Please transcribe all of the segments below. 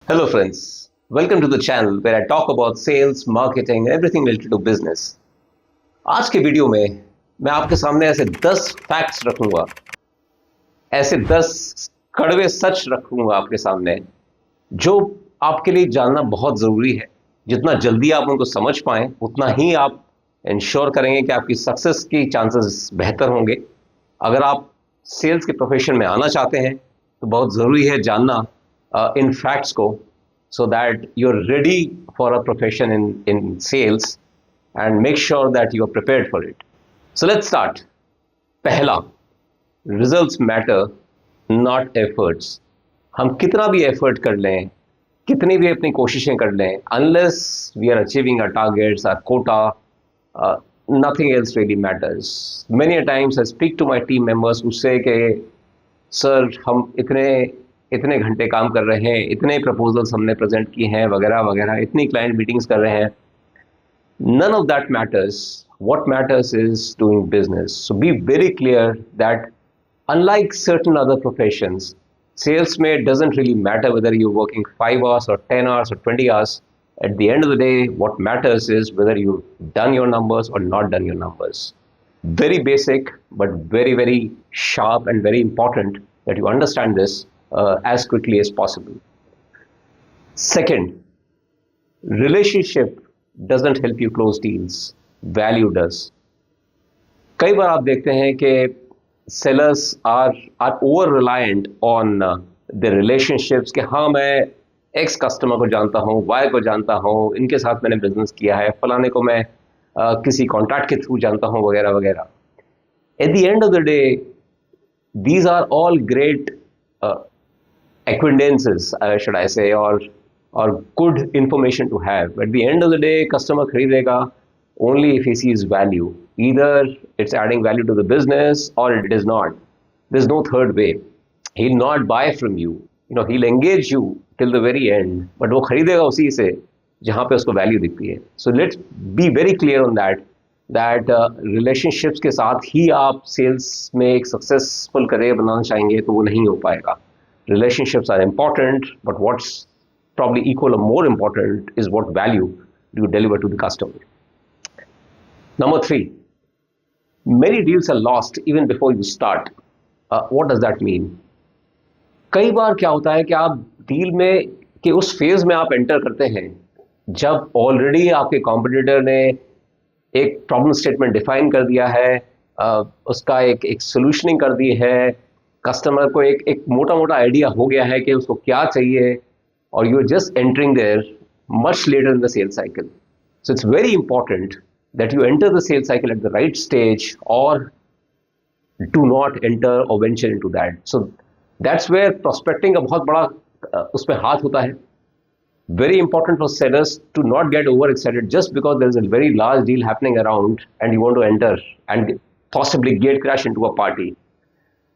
Hello friends, welcome to the channel where I talk about sales, marketing, everything related to business. आज के video में मैं आपके सामने ऐसे 10 फैक्ट्स रखूंगा, ऐसे 10 कड़वे सच रखूंगा आपके सामने जो आपके लिए जानना बहुत ज़रूरी है। जितना जल्दी आप उनको समझ पाएं उतना ही आप इंश्योर करेंगे कि आपकी सक्सेस की चांसेस बेहतर होंगे। अगर आप सेल्स के प्रोफेशन में आना चाहते हैं तो बहुत ज़रूरी है जानना इन फैक्ट्स को, so that you're ready for a profession in sales and make sure that you are prepared for it. So let's start. पहला, results matter, not efforts. हम कितना भी एफर्ट कर लें, कितनी भी अपनी कोशिशें कर लें, unless we are achieving our targets, our quota, nothing else really matters. Many a times I speak to my team members who say कि सर हम इतने घंटे काम कर रहे हैं, इतने प्रपोजल्स हमने प्रेजेंट किए हैं वगैरह वगैरह, इतनी क्लाइंट मीटिंग्स कर रहे हैं. None of that matters. What matters is doing business. So be very clear that unlike certain other professions, sales में doesn't really matter whether you're working 5 hours or 10 hours or 20 hours. At the end of the day, what matters is whether you've done your numbers or not done your numbers. Very basic, but very, very sharp and very important that you understand this as quickly as possible. Second, relationship doesn't help you close deals. Value does. कई बार आप देखते हैं कि sellers are over reliant on their relationships कि हाँ मैं X customer को जानता हूँ, Y को जानता हूँ, इनके साथ मैंने बिजनेस किया है, फलाने को मैं किसी कॉन्टैक्ट के थ्रू जानता हूँ वगैरह वगैरह. At the end of the day, these are all great acquaintances, should I say, or good information to have. At the end of the day, customer खरीदेगा only if he sees value. Either it's adding value to the business or it is not. There's no third way. He'll not buy from you. He'll engage you till the very end, but वो खरीदेगा उसी से जहाँ पे उसको value दिखती है. So let's be very clear on that relationships के साथ ही आप sales में एक successful career बनाना चाहेंगे तो वो नहीं हो पाएगा. Relationships are important, but what's probably equal or more important is what value do you deliver to the customer. Number 3, many deals are lost even before you start. What does that mean? कई बार क्या होता है कि आप deal में कि उस phase में आप एंटर करते हैं जब ऑलरेडी आपके कॉम्पिटिटर ने एक प्रॉब्लम स्टेटमेंट डिफाइन कर दिया है, उसका एक सोल्यूशनिंग कर दी है, कस्टमर को एक मोटा मोटा आइडिया हो गया है कि उसको क्या चाहिए, और you are just entering there much later in the sale cycle. So it's very important that you enter the sale cycle at the right stage और डू नॉट एंटर और venture into that. So that's where prospecting का बहुत बड़ा उसमें हाथ होता है. Very important for sellers to not get overexcited just because there is a very large deal happening around and you want to enter and possibly gate crash into a party.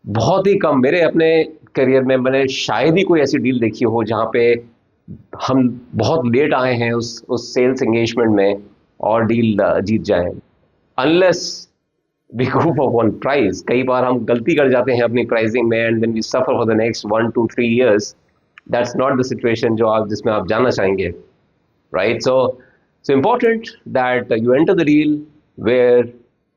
बहुत ही कम, मेरे अपने करियर में मैंने शायद ही कोई ऐसी deal देखी हो जहाँ पे हम बहुत लेट आए हैं उस सेल्स एंगेजमेंट में और डील जीत जाएं. Unless we go for one price. कई बार हम गलती कर जाते हैं अपनी प्राइसिंग में and then we suffer for the next 1, 2, 3 years. That's not the situation जिसमें आप जाना चाहेंगे, right? So important that you enter the deal where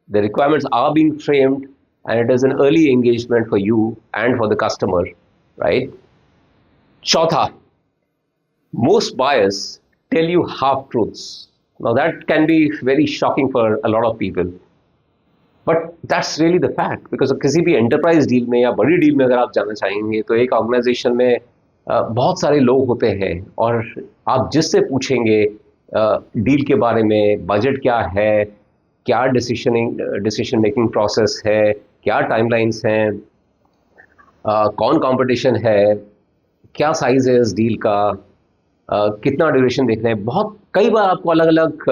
the requirements are being framed and it is an early engagement for you and for the customer, right? Chautha, most buyers tell you half truths. Now that can be very shocking for a lot of people, but that's really the fact because किसी भी enterprise deal में या बड़ी deal में अगर आप जाना चाहेंगे तो एक organization में बहुत सारे लोग होते हैं और आप जिससे पूछेंगे डील के बारे में, बजट क्या है, क्या डिसीजन मेकिंग प्रोसेस है, क्या टाइमलाइंस हैं, कौन कंपटीशन है, क्या साइज है इस डील का, कितना ड्यूरेशन देखना है. बहुत कई बार आपको अलग अलग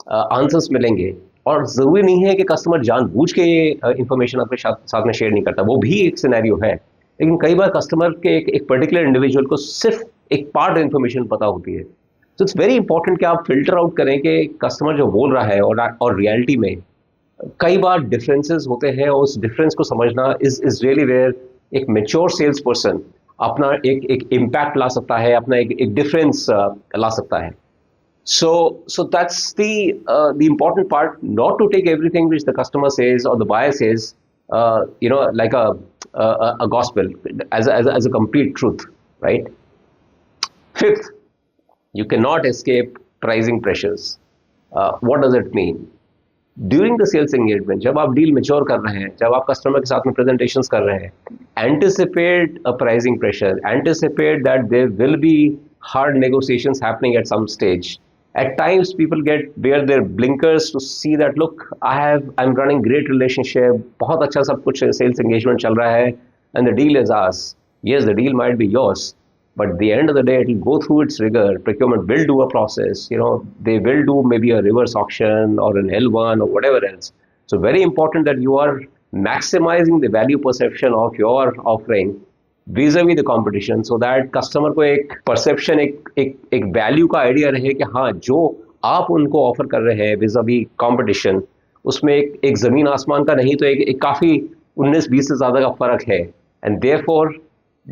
आंसर्स मिलेंगे और ज़रूरी नहीं है कि कस्टमर जानबूझ के ये इंफॉर्मेशन आपके साथ में शेयर नहीं करता, वो भी एक सिनेरियो है. लेकिन कई बार कस्टमर के एक पर्टिकुलर इंडिविजुअल को सिर्फ एक पार्ट इन्फॉर्मेशन पता होती है. तो इट्स वेरी इंपॉर्टेंट कि आप फिल्टर आउट करें कि कस्टमर जो बोल रहा है और रियलिटी में कई बार डिफरेंसेस होते हैं और उस डिफरेंस को समझना इज रियली वेयर एक मेच्योर सेल्स पर्सन अपना एक इम्पैक्ट ला सकता है, अपना एक डिफरेंस ला सकता है. So that's the important part. Not to take everything which the customer says or the buyer says, like a gospel as a complete truth, right? Fifth, you cannot escape pricing pressures. What does it mean? During the sales engagement, जब आप deal mature कर रहे हैं, जब आप customer के साथ में प्रेजेंटेशंस कर रहे हैं, anticipate a pricing pressure, anticipate that there will be hard negotiations happening at some stage. At times people wear their blinkers to see that look, I'm running great relationship, बहुत अच्छा सब कुछ sales engagement चल रहा है, and the deal is ours. Yes, the deal might be yours, but at the end of the day it will go through its rigor. Procurement will do a process, they will do maybe a reverse auction or an L1 or whatever else. So very important that you are maximizing the value perception of your offering vis-a-vis the competition, so that customer को एक perception, एक value का idea रहे कि हाँ, जो आप उनको offer कर रहे हैं vis-a-vis competition, उसमें एक ज़मीन आसमान का नहीं, तो एक काफ़ी 19-20 से ज़्यादा का फ़र्क है. And therefore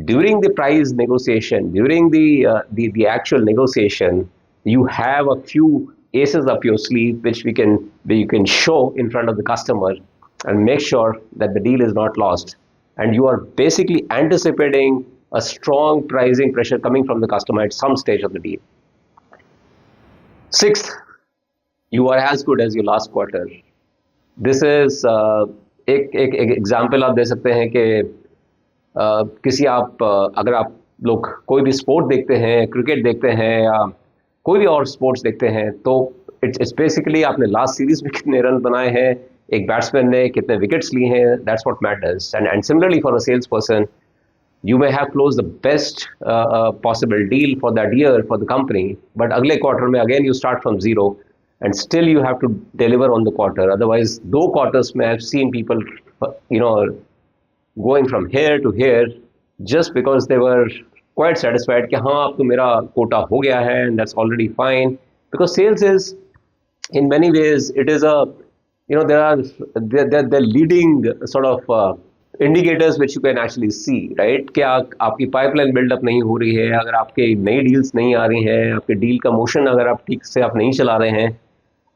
during the price negotiation, during the actual negotiation, you have a few aces up your sleeve which you can show in front of the customer and make sure that the deal is not lost. And you are basically anticipating a strong pricing pressure coming from the customer at some stage of the deal. Sixth, you are as good as your last quarter. This is एक example आप दे सकते हैं कि अगर आप लोग कोई भी स्पोर्ट देखते हैं, क्रिकेट देखते हैं या कोई भी और स्पोर्ट्स देखते हैं, तो इट्स बेसिकली आपने लास्ट सीरीज में कितने रन बनाए हैं, एक बैट्समैन ने कितने विकेट्स लिए हैं, that's what matters. And similarly for a salesperson, you may have closed the best possible deal for that year for the company, but अगले quarter में again you start from zero and still you have to deliver on the quarter. Otherwise, 2 quarters में I've seen people, going from here to here just because they were quite satisfied कि हाँ, अब तो मेरा quota हो गया है, and that's already fine. Because sales is, in many ways, it is they're leading sort of indicators which you can actually see, right? कि आपकी pipeline build up नहीं हो रही है, अगर आपके नई deals नहीं आ रही हैं, आपके deal का motion अगर आप ठीक से आप नहीं चला रहे हैं,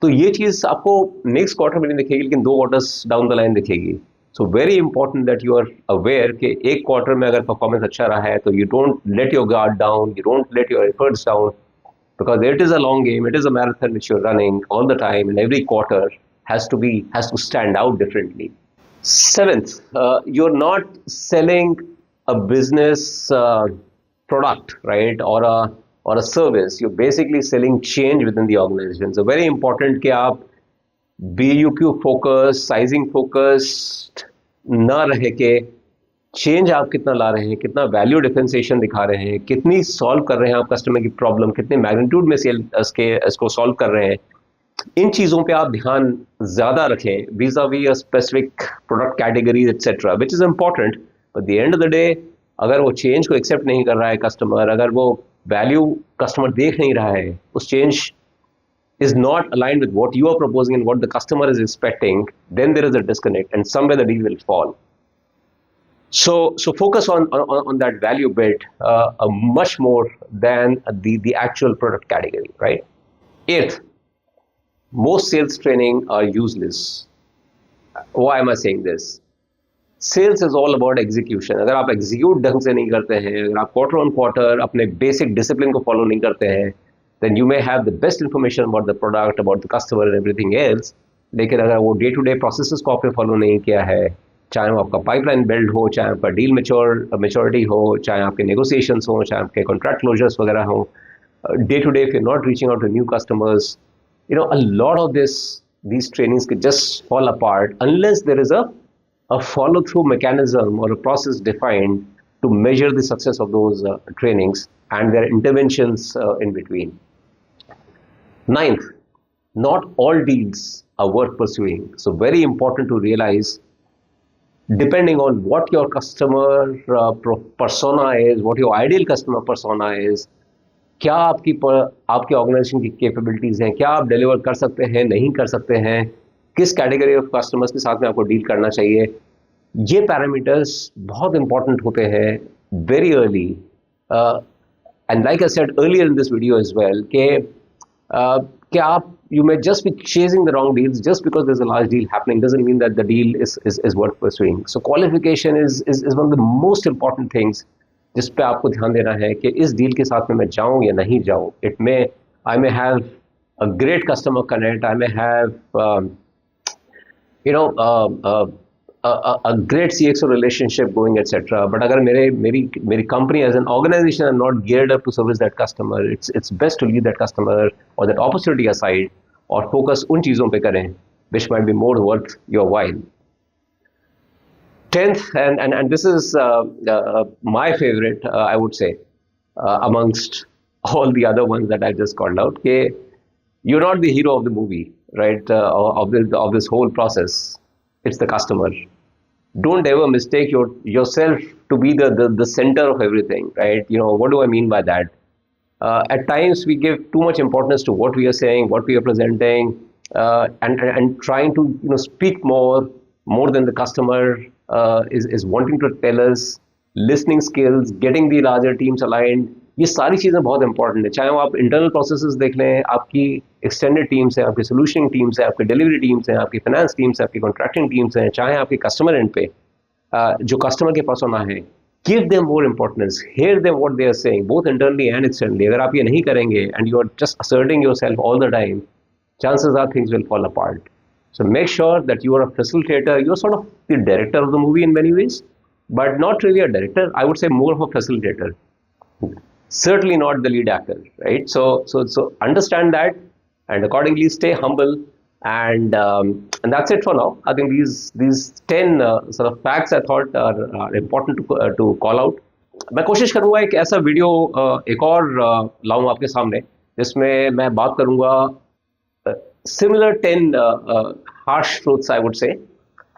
तो ये चीज़ आपको next quarter में नहीं दिखेगी, लेकिन 2 quarters down the line दिखेगी. So very important that you are aware कि एक quarter में अगर performance अच्छा रहा है, तो you don't let your guard down, you don't let your efforts down, because it is a long game, it is a marathon which you're running all the time, and every quarter has to stand out differently. Seventh, you're not selling a business product, right, or a service. You're basically selling change within the organization. So very important कि आप BUQ focus, sizing focused ना रहे के change आप कितना ला रहे हैं, कितना वैल्यू डिफरेंशिएशन दिखा रहे हैं, कितनी सॉल्व कर रहे हैं आप कस्टमर की प्रॉब्लम, कितने मैग्नीट्यूड में इसको सॉल्व कर रहे हैं. इन चीज़ों पे आप ध्यान ज़्यादा रखें vis-a-vis a specific product categories etc, which is important. But the end of the day, अगर वो चेंज को एक्सेप्ट नहीं कर रहा है कस्टमर, अगर वो वैल्यू कस्टमर देख नहीं रहा है, उस change is not aligned with what you are proposing and what the customer is expecting, then there is a disconnect and somewhere the deal will fall. So focus on that value bit much more than the actual product category, right? Eighth, most sales training are useless. Why am I saying this? Sales is all about execution. अगर आप execute ढंग से नहीं करते हैं, अगर आप quarter on quarter अपने basic discipline को follow नहीं करते हैं, then you may have the best information about the product, about the customer and everything else. लेकिन अगर वो day to day processes को आपने follow नहीं किया है, चाहे वो आपका pipeline build हो, चाहे आपका deal maturity हो, चाहे आपके negotiations हो, चाहे आपके contract closures वगैरह हो, day to day if you're not reaching out to new customers, a lot of these trainings could just fall apart unless there is a follow through mechanism or a process defined to measure the success of those trainings and their interventions in between. Ninth, not all deals are worth pursuing. So very important to realize, depending on what your customer persona is, what your ideal customer persona is, क्या आपके organisation की capabilities हैं, क्या आप deliver कर सकते हैं, नहीं कर सकते हैं, किस कैटेगरी ऑफ कस्टमर्स के साथ में आपको डील करना चाहिए, ये पैरामीटर्स बहुत इंपॉर्टेंट होते हैं very early. Uh, and like I said earlier in this video as well, कि आप you may just be chasing the wrong deals just because there's a large deal happening doesn't mean that the deal is worth pursuing. So qualification is one of the most important things जिस पे आपको ध्यान देना है कि इस deal के साथ में मैं जाऊं या नहीं जाऊं. It may I may have a great customer connect. I may have you know a great CXO relationship going, etc. But अगर मेरी company as an organization are not geared up to service that customer, it's best to leave that customer or that opportunity aside और focus उन चीज़ों पे करें which might be more worth your while. 10th, and this is my favorite, I would say, amongst all the other ones that I just called out. Okay, you're not the hero of the movie, right? Of this whole process, it's the customer. Don't ever mistake yourself to be the center of everything, right? You know, what do I mean by that? At times we give too much importance to what we are saying, what we are presenting, and trying to speak more than the customer is wanting to tell us. Listening skills, getting the larger teams aligned, ये सारी चीज़ें बहुत important है. चाहे वो आप internal processes देख लें, आपकी एक्सटेंडेड टीम्स हैं, आपकी सोल्यूशनिंग टीम्स हैं, आपकी डिलीवरी टीम्स हैं, आपकी फाइनेंस टीम्स हैं, आपकी कॉन्ट्रैक्टिंग टीम्स हैं, चाहे आपके कस्टमर एंड पे जो कस्टमर के पर्सोना है, give them more importance, hear them what they are saying both internally and externally. अगर आप ये नहीं करेंगे and you are just asserting yourself all the time, chances are things will fall apart. So make sure that you are a facilitator. You're sort of the director of the movie in many ways, but not really a director. I would say more of a facilitator. Certainly not the lead actor, right? So understand that, and accordingly stay humble. And that's it for now. I think these 10 sort of facts I thought are important to call out. मैं कोशिश करूँगा एक ऐसा video एक और लाऊं आपके सामने जिसमें मैं बात करूँगा similar 10 harsh truths, I would say,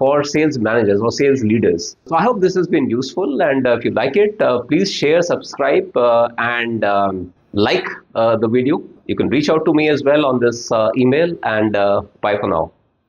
for sales managers or sales leaders. So I hope this has been useful, and if you like it, please share, subscribe, and like the video. You can reach out to me as well on this email, and bye for now.